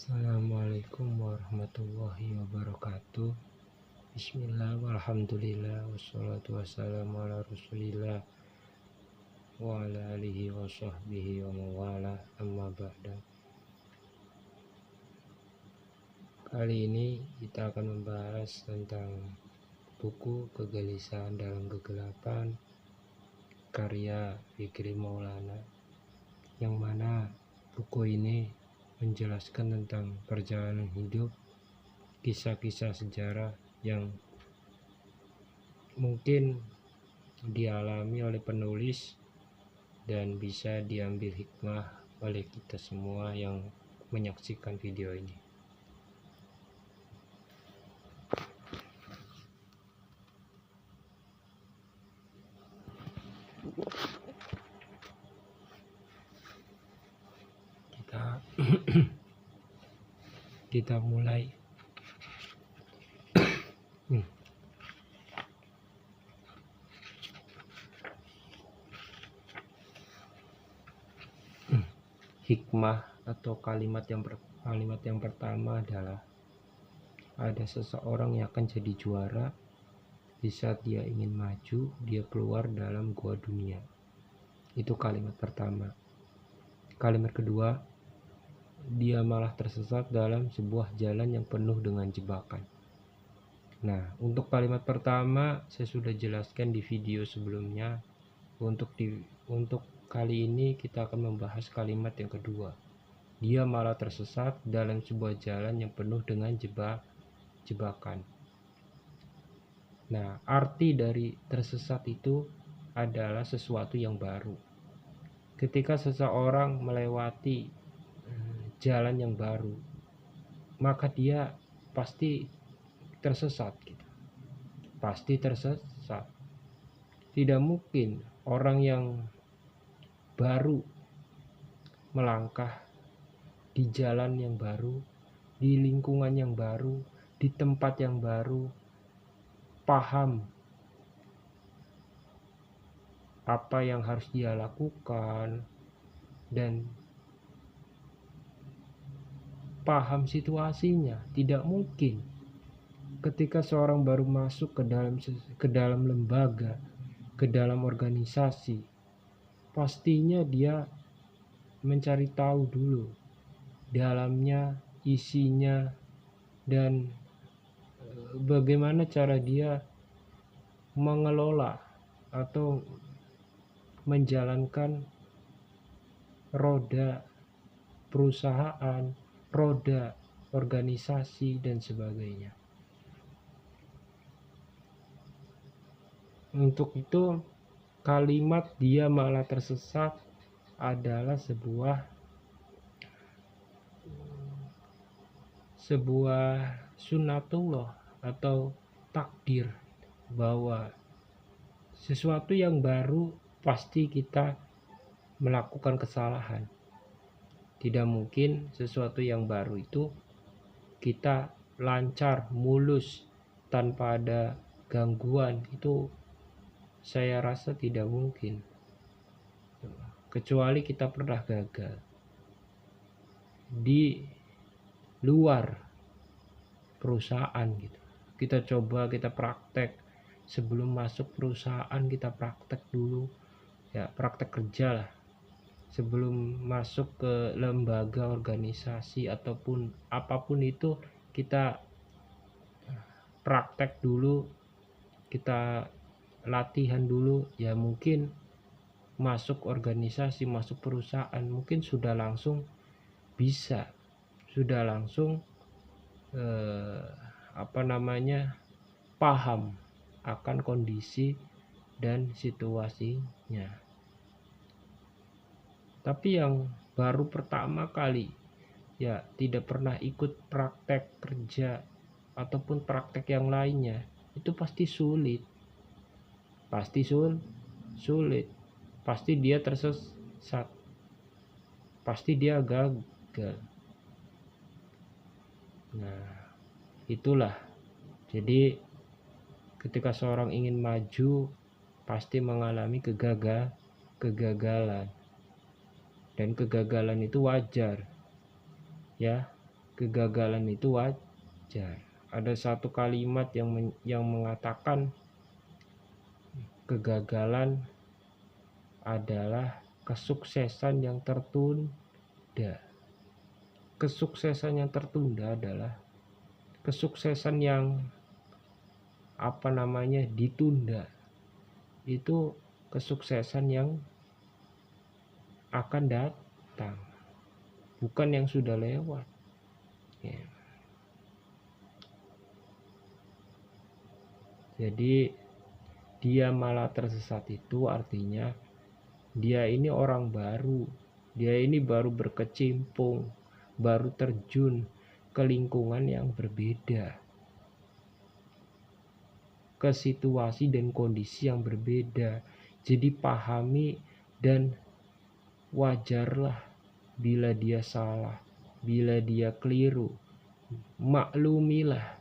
Assalamualaikum warahmatullahi wabarakatuh. Bismillah, walhamdulillah, wassalatu wassalamu ala rasulillah wa ala alihi wa sahbihi wa mawala, amma ba'da. Kali ini kita akan membahas tentang buku Kegelisahan dalam Kegelapan karya Fikri Maulana, yang mana buku ini menjelaskan tentang perjalanan hidup, kisah-kisah sejarah yang mungkin dialami oleh penulis dan bisa diambil hikmah oleh kita semua yang menyaksikan video ini. Kita mulai. Hikmah atau kalimat yang pertama adalah ada seseorang yang akan jadi juara di saat dia ingin maju, dia keluar dalam gua dunia. Itu kalimat pertama. Kalimat kedua, dia malah tersesat dalam sebuah jalan yang penuh dengan jebakan. Nah, untuk kalimat pertama saya sudah jelaskan di video sebelumnya. Untuk kali ini kita akan membahas kalimat yang kedua. Dia malah tersesat dalam sebuah jalan yang penuh dengan jebakan. Nah, arti dari tersesat itu adalah sesuatu yang baru. Ketika seseorang melewati jalan yang baru, maka dia pasti tersesat gitu. Pasti tersesat. Tidak mungkin orang yang baru melangkah di jalan yang baru, di lingkungan yang baru, di tempat yang baru, paham apa yang harus dia lakukan dan paham situasinya. Tidak mungkin ketika seorang baru masuk ke dalam lembaga, ke dalam organisasi, pastinya dia mencari tahu dulu dalamnya, isinya, dan bagaimana cara dia mengelola atau menjalankan roda perusahaan, roda organisasi, dan sebagainya. Untuk itu, kalimat dia malah tersesat adalah sebuah sunatullah atau takdir, bahwa sesuatu yang baru pasti kita melakukan kesalahan. Tidak mungkin sesuatu yang baru itu kita lancar, mulus, tanpa ada gangguan. Itu saya rasa tidak mungkin, kecuali kita pernah gagal di luar perusahaan gitu. Kita coba, kita praktek. Sebelum masuk perusahaan kita praktek dulu, ya praktek kerja lah. Sebelum masuk ke lembaga organisasi ataupun apapun itu, kita praktek dulu, kita latihan dulu. Ya mungkin masuk organisasi, masuk perusahaan mungkin sudah langsung bisa, sudah langsung paham akan kondisi dan situasinya. Tapi yang baru pertama kali, ya tidak pernah ikut praktek kerja ataupun praktek yang lainnya, itu pasti sulit. Pasti dia tersesat. Pasti dia gagal. Nah, itulah. Jadi ketika seorang ingin maju, pasti mengalami kegagalan. Dan kegagalan itu wajar, ya. kegagalan itu wajar. Ada satu kalimat yang mengatakan kegagalan adalah kesuksesan yang tertunda. Kesuksesan yang tertunda adalah kesuksesan yang ditunda. Itu kesuksesan yang akan datang, bukan yang sudah lewat. Ya. Jadi dia malah tersesat itu artinya dia ini orang baru, dia ini baru berkecimpung, baru terjun ke lingkungan yang berbeda, ke situasi dan kondisi yang berbeda. Jadi pahami dan wajarlah bila dia salah, bila dia keliru, maklumilah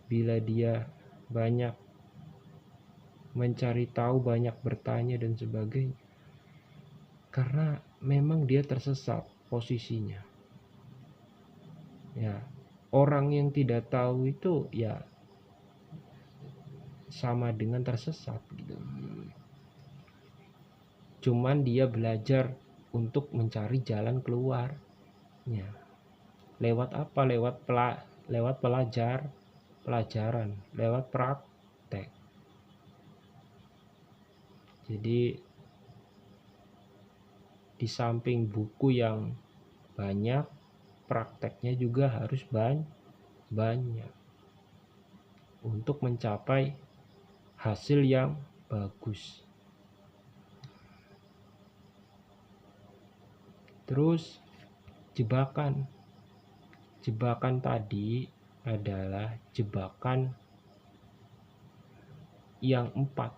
bila dia banyak mencari tahu, banyak bertanya dan sebagainya, karena memang dia tersesat posisinya. Ya, orang yang tidak tahu itu ya sama dengan tersesat gitu. Cuman dia belajar untuk mencari jalan keluarnya. Lewat apa? Lewat pelajaran, lewat praktek. Jadi di samping buku yang banyak, prakteknya juga harus banyak untuk mencapai hasil yang bagus. Terus jebakan tadi adalah jebakan yang 4.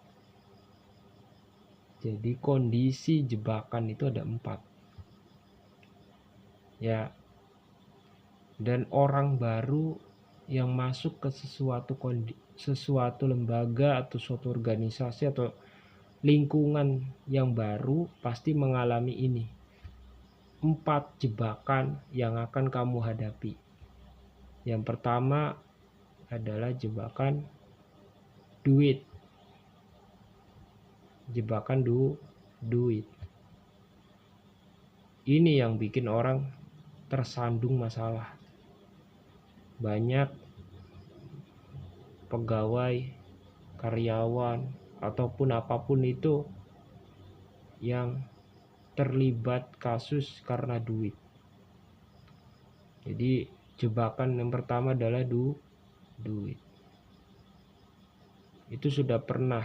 Jadi kondisi jebakan itu ada 4. Ya. Dan orang baru yang masuk ke sesuatu lembaga atau suatu organisasi atau lingkungan yang baru pasti mengalami ini. 4 jebakan yang akan kamu hadapi. Yang pertama adalah jebakan duit. Jebakan duit. Ini yang bikin orang tersandung masalah. Banyak pegawai, karyawan, ataupun apapun itu yang terlibat kasus karena duit. Jadi jebakan yang pertama adalah duit. Itu sudah pernah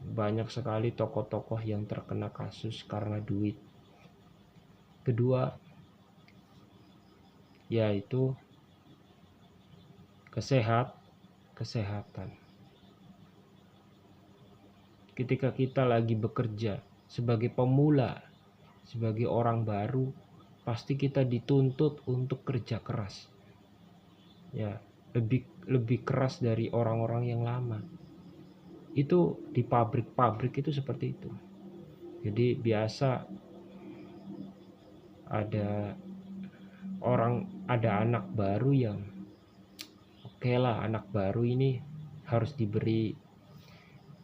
banyak sekali tokoh-tokoh yang terkena kasus karena duit. Kedua, yaitu kesehatan. Ketika kita lagi bekerja sebagai pemula, sebagai orang baru, pasti kita dituntut untuk kerja keras. Ya, lebih keras dari orang-orang yang lama. Itu di pabrik itu seperti itu. Jadi biasa ada anak baru yang anak baru ini harus diberi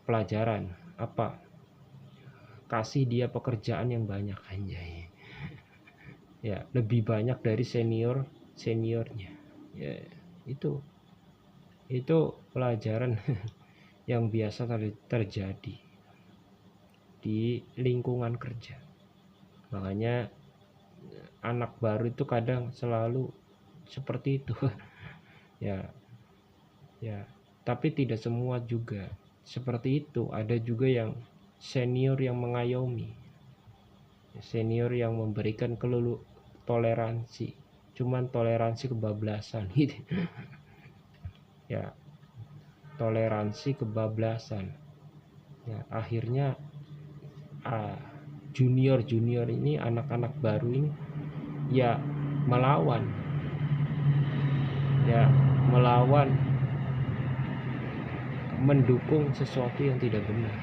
pelajaran apa? Kasih dia pekerjaan yang banyak, anjay. Ya, lebih banyak dari seniornya. Ya, itu pelajaran yang biasa terjadi di lingkungan kerja. Makanya anak baru itu kadang selalu seperti itu. ya, tapi tidak semua juga seperti itu. Ada juga yang senior yang mengayomi, senior yang memberikan toleransi, cuman toleransi kebablasan gitu. Ya, toleransi kebablasan. Ya, akhirnya junior ini, anak-anak baru ini ya melawan, mendukung sesuatu yang tidak benar,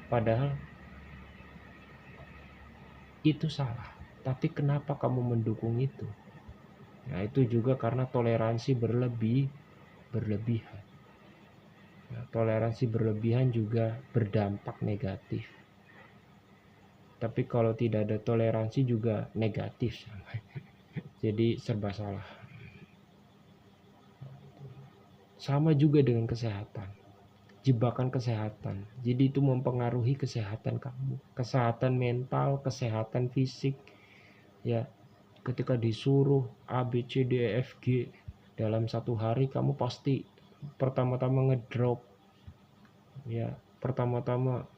padahal itu salah. Tapi kenapa kamu mendukung itu? Nah, itu juga karena toleransi berlebihan. Nah, toleransi berlebihan juga berdampak negatif. Tapi kalau tidak ada toleransi juga negatif. Jadi serba salah. Sama juga dengan kesehatan. Jebakan kesehatan. Jadi itu mempengaruhi kesehatan kamu, kesehatan mental, kesehatan fisik. Ya, ketika disuruh A B C D E F G dalam satu hari, kamu pasti pertama-tama ngedrop. Ya, pertama-tama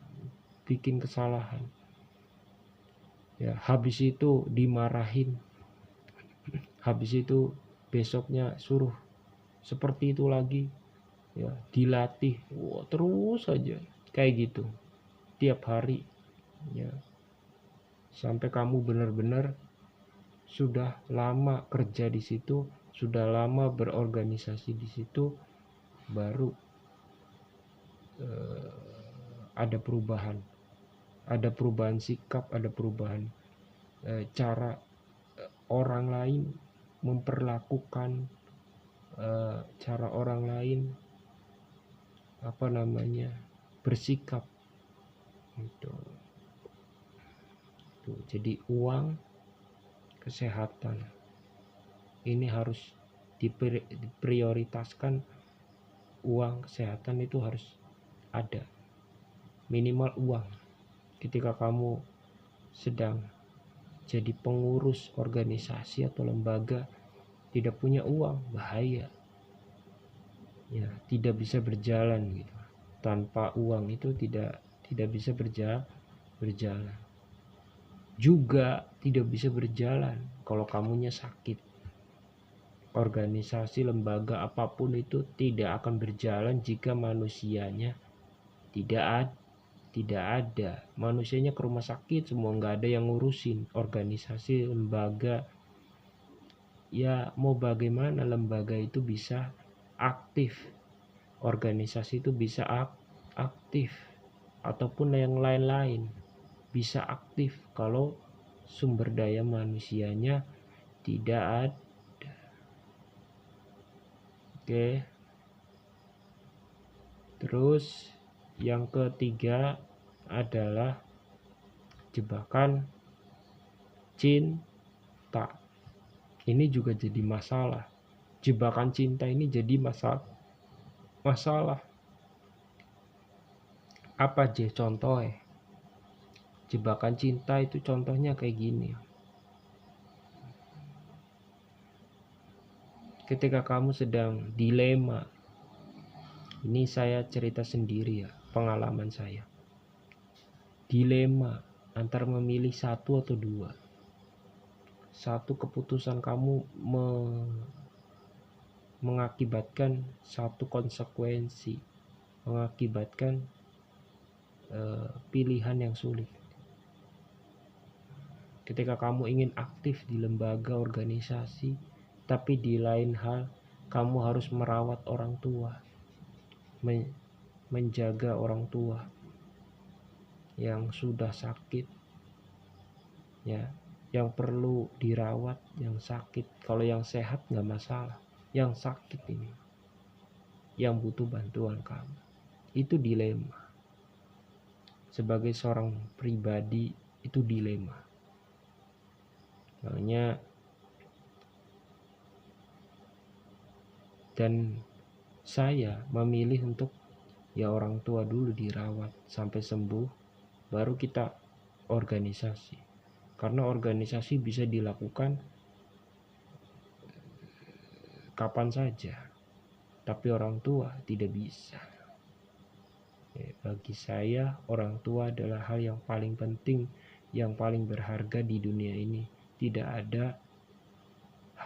bikin kesalahan. Ya, habis itu dimarahin. Habis itu besoknya suruh seperti itu lagi. Ya, dilatih. Wah, terus saja kayak gitu tiap hari. Ya, sampai kamu benar-benar sudah lama kerja di situ, sudah lama berorganisasi di situ, baru ada perubahan sikap, ada perubahan cara orang lain memperlakukan, cara orang lain bersikap gitu. Jadi uang, kesehatan ini harus diprioritaskan. Uang, kesehatan itu harus ada, minimal uang. Ketika kamu sedang jadi pengurus organisasi atau lembaga tidak punya uang, bahaya. Ya, tidak bisa berjalan gitu. Tanpa uang itu tidak bisa berjalan. Juga tidak bisa berjalan kalau kamunya sakit. Organisasi, lembaga apapun itu tidak akan berjalan jika manusianya tidak ada. Manusianya ke rumah sakit semua, nggak ada yang ngurusin. Organisasi, lembaga, ya mau bagaimana lembaga itu bisa aktif, organisasi itu bisa aktif, ataupun yang lain-lain bisa aktif kalau sumber daya manusianya tidak ada. Oke. Terus yang ketiga adalah jebakan cinta. Ini juga jadi masalah. Jebakan cinta ini jadi masalah. Apa aja contohnya? Jebakan cinta itu contohnya kayak gini. Ketika kamu sedang dilema, ini saya cerita sendiri ya, pengalaman saya. Dilema antara memilih satu atau dua. Satu keputusan kamu mengakibatkan satu konsekuensi, mengakibatkan pilihan yang sulit. Ketika kamu ingin aktif di lembaga organisasi, tapi di lain hal kamu harus merawat orang tua, menjaga orang tua yang sudah sakit, ya, yang perlu dirawat, yang sakit. Kalau yang sehat nggak masalah, yang sakit ini yang butuh bantuan kamu. Itu dilema. Sebagai seorang pribadi itu dilema. Makanya dan saya memilih untuk ya orang tua dulu dirawat sampai sembuh, baru kita organisasi. Karena organisasi bisa dilakukan kapan saja, tapi orang tua tidak bisa. Bagi saya orang tua adalah hal yang paling penting, yang paling berharga di dunia ini. Tidak ada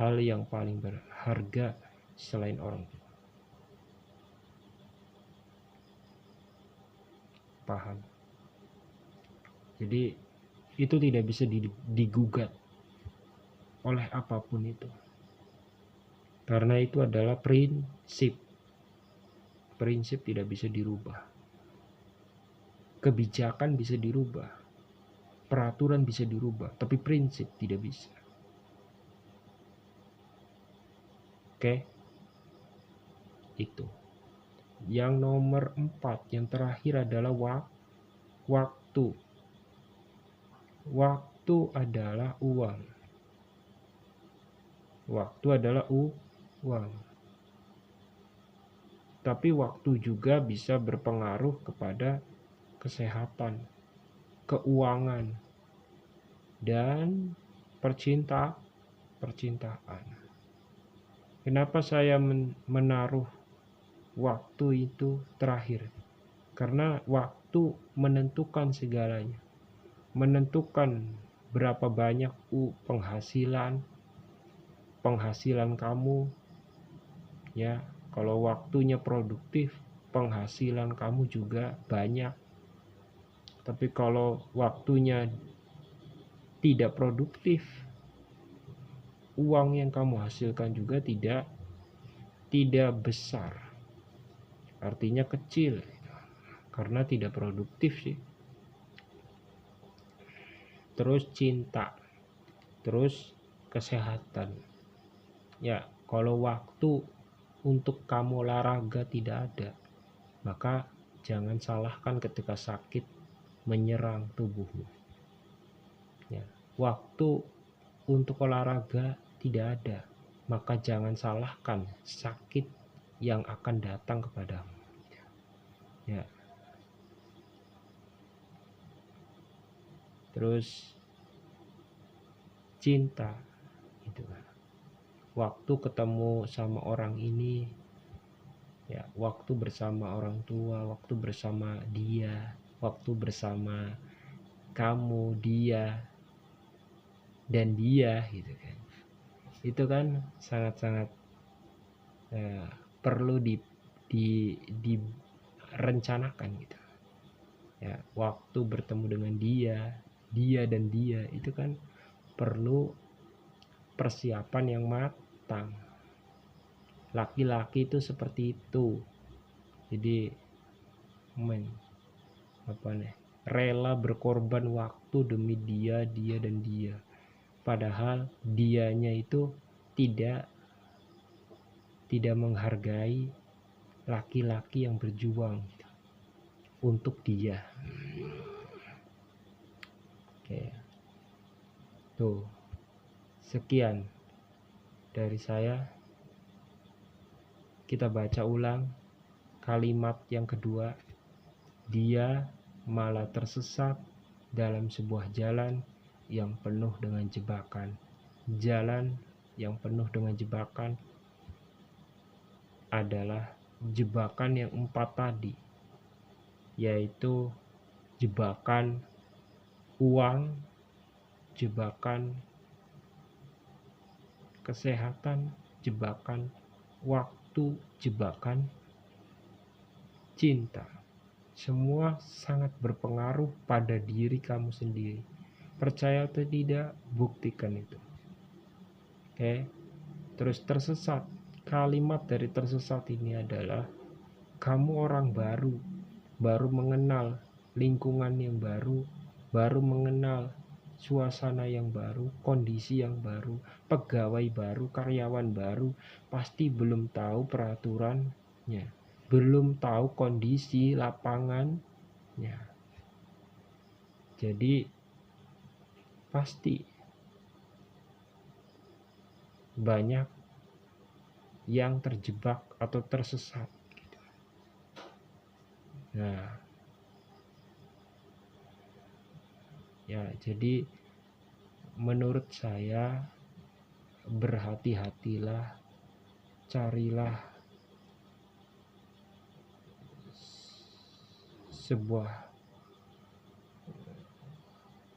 hal yang paling berharga selain orang tua. Paham? Jadi itu tidak bisa digugat oleh apapun itu. Karena itu adalah prinsip. Prinsip tidak bisa dirubah. Kebijakan bisa dirubah, peraturan bisa dirubah, tapi prinsip tidak bisa. Oke, itu. Yang nomor 4, yang terakhir adalah waktu. Waktu adalah uang. Waktu adalah uang. Tapi waktu juga bisa berpengaruh kepada kesehatan, keuangan, dan percintaan. Kenapa saya menaruh waktu itu terakhir? Karena waktu menentukan segalanya. Menentukan berapa banyak penghasilan kamu, ya. Kalau waktunya produktif, penghasilan kamu juga banyak. Tapi kalau waktunya tidak produktif, uang yang kamu hasilkan juga tidak besar. Artinya kecil, karena tidak produktif sih. Terus cinta, terus kesehatan. Ya, kalau waktu untuk kamu olahraga tidak ada, maka jangan salahkan ketika sakit menyerang tubuhmu. Ya, waktu untuk olahraga tidak ada, maka jangan salahkan sakit yang akan datang kepadamu. Ya. Terus cinta, gitu kan. Waktu ketemu sama orang ini, ya, waktu bersama orang tua, waktu bersama dia, waktu bersama kamu, dia, dan dia, gitu kan. Itu kan sangat-sangat perlu direncanakan gitu. Ya, waktu bertemu dengan dia dan dia itu kan perlu persiapan yang matang. Laki-laki itu seperti itu. Jadi rela berkorban waktu demi dia dan dia. Padahal dianya itu tidak menghargai laki-laki yang berjuang untuk dia. Oke. Tuh. Sekian dari saya. Kita baca ulang kalimat yang kedua. Dia malah tersesat dalam sebuah jalan yang penuh dengan jebakan. Jalan yang penuh dengan jebakan adalah jebakan yang 4 tadi, yaitu jebakan uang, jebakan kesehatan, jebakan waktu, jebakan cinta. Semua sangat berpengaruh pada diri kamu sendiri. Percaya atau tidak, buktikan itu. Oke. Terus tersesat. Kalimat dari tersesat ini adalah kamu orang baru mengenal lingkungan yang baru mengenal suasana yang baru, kondisi yang baru, pegawai baru, karyawan baru, pasti belum tahu peraturannya, belum tahu kondisi lapangannya. Jadi pasti banyak yang terjebak atau tersesat. Nah, ya, jadi menurut saya berhati-hatilah, carilah sebuah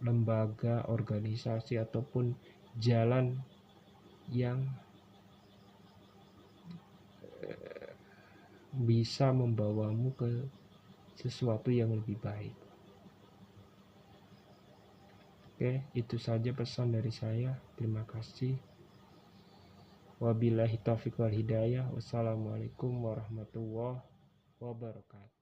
lembaga, organisasi, ataupun jalan yang bisa membawamu ke sesuatu yang lebih baik. Oke, itu saja pesan dari saya. Terima kasih. Wabillahi taufiq wal hidayah. Wassalamualaikum warahmatullahi wabarakatuh.